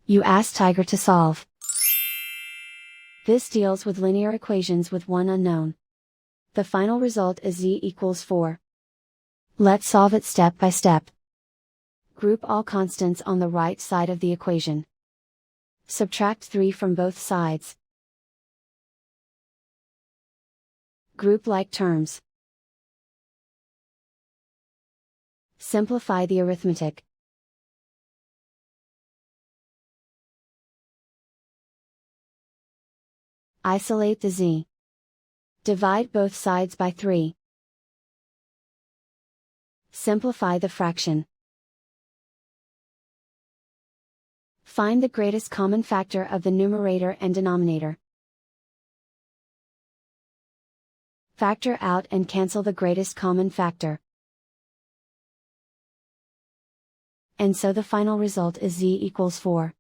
You ask Tiger to solve. This deals with linear equations with one unknown. The final result is z equals 4. Let's solve it step by step. Group all constants on the right side of the equation. Subtract 3 from both sides. Group like terms. Simplify the arithmetic. Isolate the z. Divide both sides by 3. Simplify the fraction. Find the greatest common factor of the numerator and denominator. Factor out and cancel the greatest common factor. And so the final result is z equals 4.